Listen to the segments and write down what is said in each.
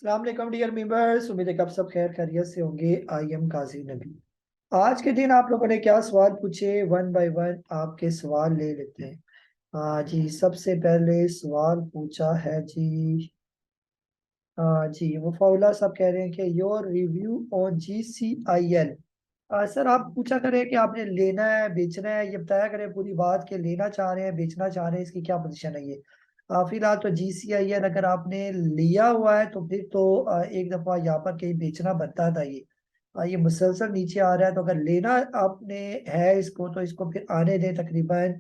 अस्सलाम वालेकुम dear members, उम्मीद है कि आप सब खैर खैरियत से होंगे। आई एम काजी नबी। आज के दिन आप लोगों ने क्या सवाल पूछे, वन बाय वन आपके सवाल ले लेते हैं। हाँ जी, सबसे पहले सवाल पूछा है जी। हाँ जी, मुफाउला साहब कह रहे हैं कि your review on GCIL। Sir, आप पूछा करें कि आपने लेना है बेचना है, ये बताया करें पूरी बात के लेना चाह रहे हैं बेचना चाह रहे हैं, इसकी क्या पोजीशन है ये। फिलहाल तो GCIL अगर आपने लिया हुआ है तो फिर तो एक दफा यहाँ पर कहीं बेचना बनता था ये। ये मुसलसल नीचे आ रहा है, तो अगर लेना आपने है इसको तो इसको फिर आने दें तकरीबन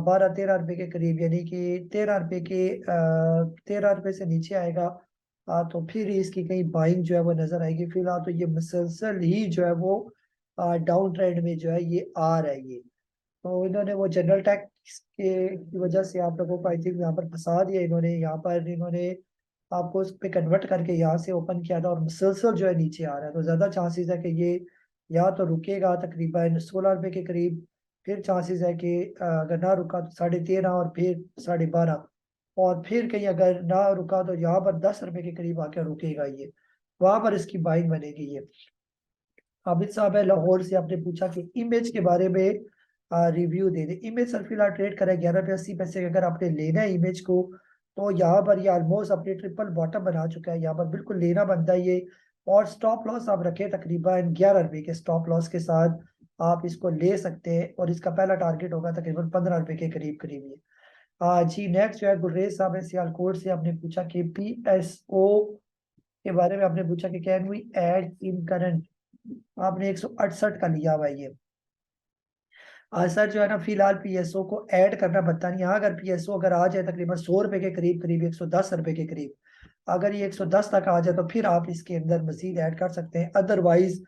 12-13 रुपए के करीब, यानी कि 13 रुपए के 13 रुपए से नीचे आएगा। तो फिर इसकी कहीं बाइंग जो है वो नजर आएगी। फिलहाल तो ये मुसलसल ही जो है वो डाउन ट्रेंड में जो है ये आ रहा है ये। तो इन्होंने वो जनरल टैक्स के की वजह से आप लोगों को आई थिंक यहाँ पर फंसा दिया इन्होंने। यहाँ पर इन्होंने आपको उस पे कन्वर्ट करके यहाँ से ओपन किया था और मुसलसल जो है नीचे आ रहा है, तो ज्यादा चांसेस है कि ये या तो रुकेगा तकरीबन 16 रुपए के करीब। फिर चांसेस है कि अगर ना रुका तो 13.5 और फिर 12.5। और फिर कहीं अगर ना रुका तो यहाँ पर 10 रुपए के करीब आकर रुकेगा ये। वहां पर इसकी बाइंग बनेगी ये। आबिद साहब है लाहौर से, आपने पूछा कि इमेज के बारे में रिव्यू दे दे। इमेज सर फिलहाल ट्रेड करा 11 रुपये 80 पैसे। अगर आपने लेना है इमेज को तो यहाँ पर ये ऑलमोस्ट अपने ट्रिपल बॉटम बना चुका है, यहाँ पर बिल्कुल लेना बनता है ये। और स्टॉप लॉस आप रखें तकरीबन 11 रुपए के स्टॉप लॉस के साथ आप इसको ले सकते हैं, और इसका पहला टारगेट होगा तकरीबन 15 रुपए के करीब करीब ये। जी नेक्स्ट जो है गुर्रेज साहब है सियालकोट से, आपने पूछा कि PSO के बारे में। आपने पूछा कि can we add in current. आपने 168 का लिया हुआ है ये। सर जो है ना फिलहाल PSO को ऐड करना बनता नहीं। हाँ, अगर PSO अगर आ जाए तकरीबन 100 रुपए के करीब करीब 110 रुपए के करीब, अगर ये 110 तक आ जाए तो फिर आप इसके अंदर मजीद ऐड कर सकते हैं। अदरवाइज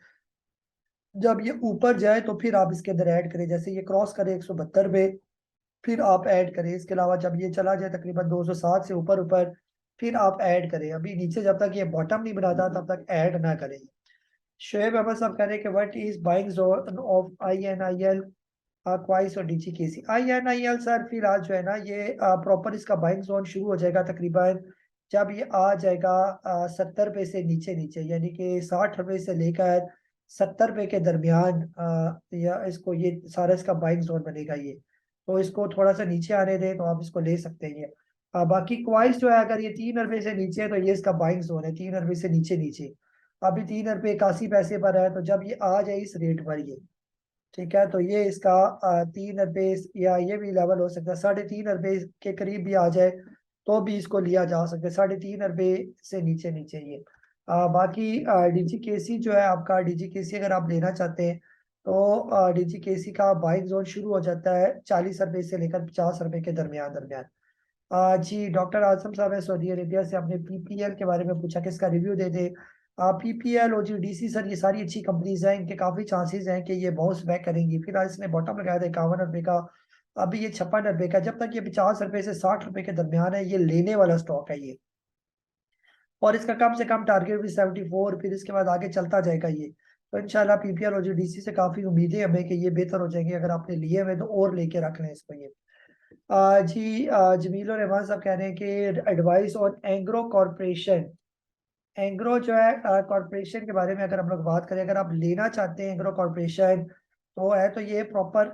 जब ये ऊपर जाए तो फिर आप इसके अंदर ऐड करें, जैसे ये क्रॉस करे 172 रुपए फिर आप ऐड करें। इसके अलावा जब ये चला जाए तकरीबन 207 से ऊपर ऊपर फिर आप ऐड करें। अभी नीचे जब तक ये बॉटम नहीं बनाता तब तक ऐड ना करें। शोएब अहमद साहब कह रहे हैं कि what is buying zone of INIL क्वाइस और DGKC। INIL सर फिलहाल जो है ना ये प्रॉपर इसका बाइंग जोन शुरू हो जाएगा तकरीबन जब ये आ जाएगा 70 रुपए से नीचे नीचे, यानी कि 60 रुपए से लेकर 70 रुपए के दरमियान या इसको ये सारा इसका बाइंग जोन बनेगा ये। तो इसको थोड़ा सा नीचे आने दें तो आप इसको ले सकते हैं ये। बाकी क्वाइस जो है अगर ये 3 रुपए से नीचे है तो ये इसका बाइंग जोन है 3 रुपए से नीचे नीचे। अभी 3 रुपए 81 पैसे पर है, तो जब ये आ जाए इस रेट पर ये, ठीक है, तो ये इसका 3 रुपए या ये भी लेवल हो सकता है 3.5 रुपए के करीब भी आ जाए तो भी इसको लिया जा सकता है 3.5 रुपए से नीचे नीचे ये। बाकी DGKC जो है आपका, DGKC अगर आप लेना चाहते हैं तो DGKC का बाइंग जोन शुरू हो जाता है 40 रुपए से लेकर 50 रुपए के दरमियान दरमियान। जी डॉक्टर आजम साहब है सऊदी अरेबिया से, आपने PPL के बारे में पूछा कि इसका रिव्यू दे दे। PPL और GDC सर ये सारी अच्छी कंपनीज हैं, इनके काफी चांसेस हैं कि ये बाउंस बैक करेंगी। फिलहाल इसने बॉटम लगाया था 51 रुपए का, अभी ये 56 रुपए का। जब तक ये 50 रुपए से 60 रुपए के दरमियान है ये लेने वाला स्टॉक है ये। और इसका कम से कम टारगेट भी 74, फिर इसके बाद आगे चलता जाएगा ये। तो इंशाल्लाह PPL और GDC से काफी उम्मीदें हमें कि ये बेहतर हो जाएंगे। अगर आपने लिए हुए तो और लेके रख लें इसको ये। जी जमील और रहमान साहब कह रहे हैं कि advice on Engro corporation. Engro जो है कॉरपोरेशन के बारे में अगर हम लोग बात करें, अगर आप लेना चाहते हैं एंग्रो कॉरपोरेशन तो है तो ये प्रॉपर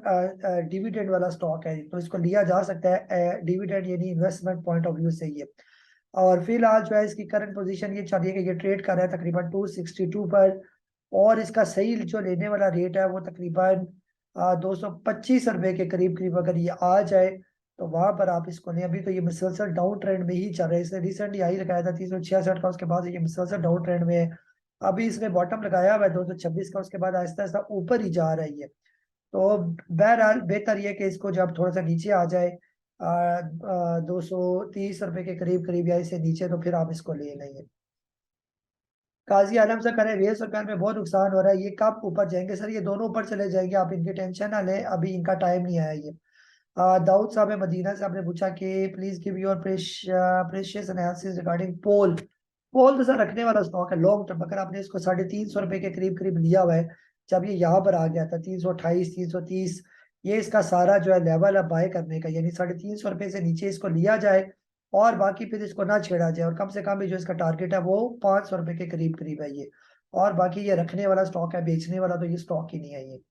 डिविडेंड वाला स्टॉक है, तो इसको लिया जा सकता है डिविडेंड यानी इन्वेस्टमेंट पॉइंट ऑफ व्यू से ये। और फिलहाल जो है इसकी करंट पोजीशन ये चल रही है कि ये ट्रेड कर रहा है तकरीबन 262 पर। और इसका सही जो लेने वाला रेट है वो तकरीबन 225 रुपए के करीब करीब अगर ये आ जाए तो वहां पर आप इसको लें। अभी तो ये मुसलसल डाउन ट्रेंड में ही चल रहा है, इसने रिसेंटली हाई लगाया था 366 का, उसके बाद ये मुसलसल डाउन ट्रेंड में है। अभी इसने बॉटम लगाया हुआ है 226 का, उसके बाद आहिस्ता आहिस्ता ऊपर ही जा रही है। तो बहरहाल बेहतर ये कि इसको जब थोड़ा सा नीचे आ जाए 230 रुपए के करीब करीब या इससे नीचे तो फिर आप इसको ले लेंगे। काजी आलम से करें रेस और पैन में बहुत नुकसान हो रहा है, ये कब ऊपर जाएंगे सर? ये दोनों ऊपर चले जाएंगे, आप इनकी टेंशन ना लें, अभी इनका टाइम नहीं आया ये। दाऊद साहब है मदीना से, आपने पूछा कि please give your precious analysis regarding pole. Pole तो सर रखने वाला स्टॉक है लॉन्ग टर्म। अगर आपने इसको 350 रुपए के करीब करीब लिया हुआ है, जब ये यहाँ पर आ गया था 328 330, ये इसका सारा जो है लेवल है बाय करने का, यानी 350 रुपए से नीचे इसको लिया जाए और बाकी फिर इसको ना छेड़ा जाए, और कम से कम भी जो इसका टारगेट है वो 500 रुपए के करीब करीब है ये। और बाकी ये रखने वाला स्टॉक है, बेचने वाला तो ये स्टॉक ही नहीं है ये।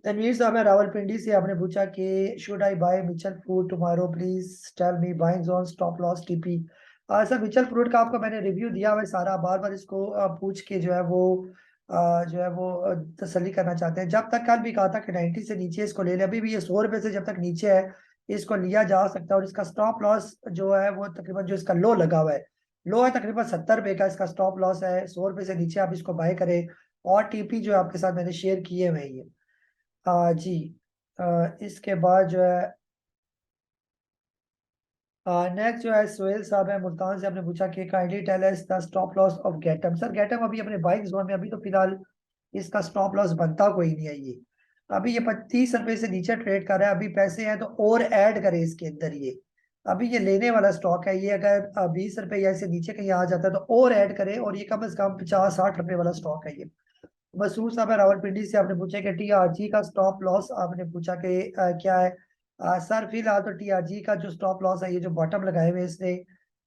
तनवीर साहब है रावलपिंडी से, आपने पूछा कि should I buy Mitchell fruit tomorrow, please tell me buying zone stop loss TP. Sir Mitchell fruit का आपको मैंने रिव्यू दिया हुआ है सारा, बार बार इसको पूछ के जो है वो तसल्ली करना चाहते हैं। जब तक कल भी कहा था कि 90 से नीचे इसको ले ले, अभी भी ये 100 रुपए से जब तक नीचे है इसको लिया जा सकता है। और इसका स्टॉप लॉस जो है वो तकरीबन जो इसका लो लगा हुआ है, लो है तकरीबन 70 रुपए का इसका स्टॉप लॉस है। 100 रुपए से नीचे आप इसको बाय करें। और टीपी जो आपके साथ मैंने शेयर किए हुए हैं ये। जी। इसके बाद जो है नेक्स्ट जो है सोहेल साहब है मुल्तान से, आपने पूछा कि kindly tell us the stop loss of गेटम। सर गेटम अभी अपने बाइंग जोन में, अभी तो फिलहाल इसका स्टॉप लॉस बनता कोई नहीं है ये। अभी ये 30 रुपए से नीचे ट्रेड कर रहा है, अभी पैसे हैं तो और ऐड करें इसके अंदर ये। अभी ये लेने वाला स्टॉक है ये, अगर 20 रुपए या इससे नीचे कहीं आ जाता है तो और ऐड करें, और ये कम से कम 50-60 रुपए वाला स्टॉक है ये। मसूद साहब है रावलपिंडी से, आपने पूछा कि टीआरजी का स्टॉप लॉस, आपने पूछा कि क्या है। सर फिलहाल तो टीआरजी का जो स्टॉप लॉस है ये जो बॉटम लगाए हुए इसने,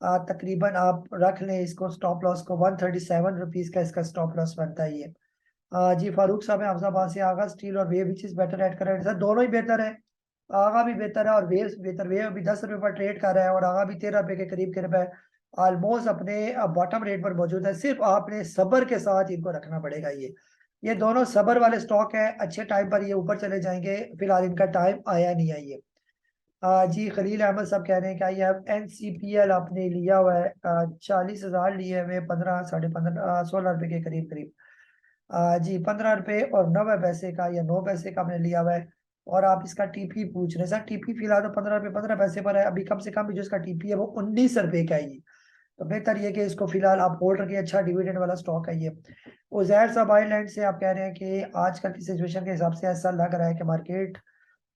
तकरीबन आप रख लें इसको स्टॉप लॉस को 137 रुपीज का इसका स्टॉप लॉस बनता है ये। जी फारूक साहब है अफजाबाद से, आगा स्टील और wave which is better at current. Sir दोनों ही बेहतर है, आगा भी बेहतर है और वेव भी बेहतर। वेव अभी 10 रुपए पर ट्रेड कर रहा है और आगा भी 13 रुपए के करीब करीब है, ऑलमोस्ट अपने बॉटम रेट पर मौजूद है। सिर्फ आपने सब्र के साथ इनको रखना पड़ेगा ये दोनों सबर वाले स्टॉक है, अच्छे टाइम पर ये ऊपर चले जाएंगे, फिलहाल इनका टाइम आया नहीं है ये। जी खलील अहमद साहब कह रहे हैं कि आई हैव एनसीपीएल आपने लिया हुआ है, 40,000 लिए हुए, 15 15.5 16 रुपए के करीब करीब। जी 15 रुपए और 90 पैसे का या 9 पैसे का आपने लिया हुआ है। और आप इसका टीपी पूछ रहे हैं, सर टीपी फिलहाल तो 15 रुपए 15 पैसे पर है, अभी कम से कम भी जो इसका टीपी है वो 19 रुपए का है ये। तो बेहतर ये कि इसको फिलहाल आप होल्ड रखिए, अच्छा डिविडेंड वाला स्टॉक है ये। उजैर साहब आइलैंड से, आप कह रहे हैं कि आजकल की सिचुएशन के हिसाब से ऐसा लग रहा है कि मार्केट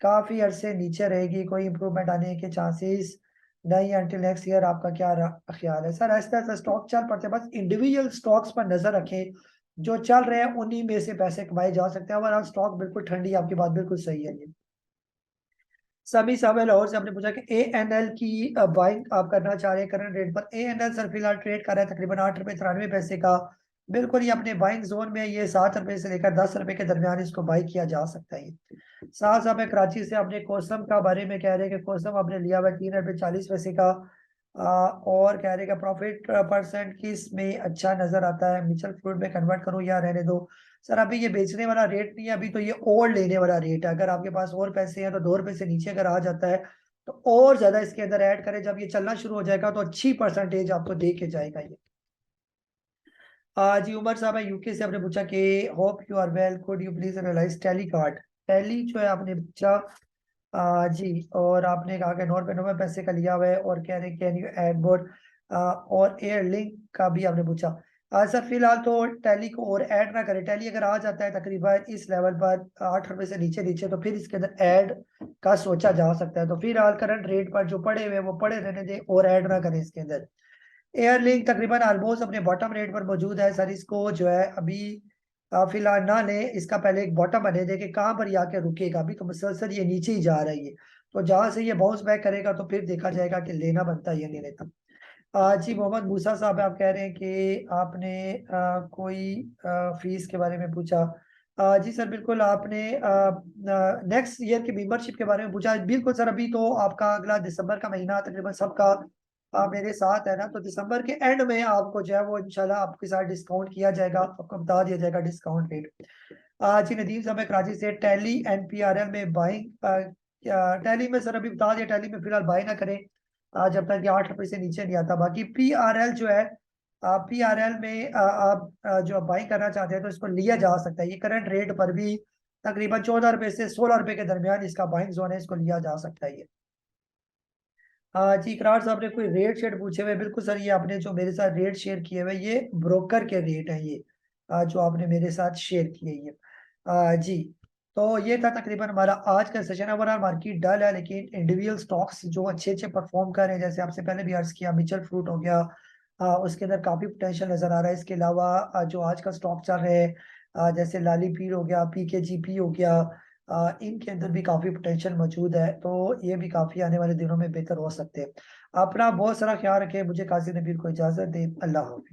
काफी अरसे नीचे रहेगी, कोई इंप्रूवमेंट आने के चांसेस नहीं अंटिल नेक्स्ट ईयर, आपका क्या ख्याल है। सर ऐसा ऐसा स्टॉक चल पड़ते हैं, बस इंडिविजुअल स्टॉक्स पर नजर रखें, जो चल रहे हैं उन्हीं में से पैसे कमाए जा सकते हैं। ओवरऑल स्टॉक बिल्कुल ठंडी, आपकी बात बिल्कुल सही है ये। सभी साहब है लाहौर से, आपने पूछा कि ANL की बाइंग आप करना चाह रहे हैं करंट रेट पर। ANL सर फिलहाल ट्रेड कर रहा है तकरीबन 8 रुपए 93 पैसे का, बिल्कुल ये अपने बाइंग जोन में, ये 7 रुपए से लेकर 10 रुपए के दरमियान इसको बाई किया जा सकता है ये। साहब साहब है कराची से, अपने कोसम का बारे में कह रहे हैं कि कोसम आपने लिया हुआ 3 रुपए 40 पैसे का। और कह रहे हैं कि प्रॉफिट परसेंट किस में अच्छा नजर आता है, म्यूचुअल फंड में कन्वर्ट करूं या रहने दो। सर अभी ये बेचने वाला रेट नहीं है, अभी तो ये और लेने वाला रेट है। अगर आपके पास और पैसे हैं तो 2 रुपए से नीचे अगर आ जाता है तो और ज्यादा इसके अंदर ऐड करें, जब ये चलना शुरू हो जाएगा तो अच्छी परसेंटेज आपको दे के जाएगा ये। जी उमर साहब है यूके से, आपने पूछा कि hope you are well, could you please analyse Tally card. Tally जो है आपने पूछा, जी, और आपने कहा कि 9 रुपए 90 पैसे का लिया हुआ है, और कह रहे हैं कैन यू ऐड मोर, और एयर लिंक का भी आपने पूछा। सर फिलहाल तो टैली को और ऐड ना करें, टैली अगर आ जाता है तकरीबन इस लेवल पर 8 रुपए से नीचे नीचे तो फिर इसके अंदर ऐड का सोचा जा सकता है। तो फिलहाल करंट रेट पर जो पड़े हुए हैं वो पड़े रहने दें और ऐड ना करें इसके अंदर। एयरलिंक तकरीबन ऑलमोस्ट अपने बॉटम रेट पर मौजूद है, सर इसको जो है अभी फिलहाल ना ले, इसका पहले एक बॉटम बने दे कि कहाँ पर ये आके रुकेगा। अभी तो मुसलसल ये नीचे ही जा रही है, तो जहां से ये बाउंस बैक करेगा तो फिर देखा जाएगा कि लेना बनता है या नहीं लेता। जी मोहम्मद मूसा साहब आप कह रहे हैं कि आपने कोई फीस के बारे में पूछा। जी सर बिल्कुल, आपने नेक्स्ट ईयर की मेंबरशिप के बारे में पूछा। बिल्कुल सर, अभी तो आपका अगला दिसंबर का महीना तकरीबन सबका मेरे साथ है ना, तो दिसंबर के एंड में आपको जो है वो इंशाल्लाह आपके साथ डिस्काउंट किया जाएगा, आपको बता दिया जाएगा डिस्काउंट रेट। जी नदीम साहब कराची से, टैली NPRL में बाइंग, टैली में सर अभी बता दिया, टैली में फिलहाल बाई ना करें जब तक ये 8 रुपए से नीचे नहीं आता। बाकी PRL जो है, PRL में आप जो बाई करना चाहते हैं तो इसको लिया जा सकता है, ये करंट रेट पर भी तकरीबन 14 रुपए से 16 रुपए के दरमियान इसका बाइंग जोन है, इसको लिया जा सकता है ये। जी इकरार साहब ने कोई रेट शेट पूछे हुए, बिल्कुल सर ये आपने जो मेरे साथ रेट शेयर किए हुए ये ब्रोकर के रेट है ये, जो आपने मेरे साथ शेयर किए ये। जी, तो ये था तकरीबन हमारा आज का सेशन। ओवरऑल मार्केट डल है, लेकिन इंडिविजुअल स्टॉक्स जो अच्छे अच्छे परफॉर्म कर रहे हैं, जैसे आपसे पहले भी अर्ज किया मिचल फ्रूट हो गया, उसके अंदर काफी पोटेंशियल नजर आ रहा है। इसके अलावा जो आज का स्टॉक चल रहे हैं, जैसे लाली पीर हो गया, PKGP हो गया, इनके अंदर भी काफ़ी पोटेंशियल मौजूद है, तो ये भी काफ़ी आने वाले दिनों में बेहतर हो सकते हैं। अपना बहुत सारा ख़्याल रखें, मुझे काज़ी नबील को इजाज़त दें। अल्लाह हाफ़िज़।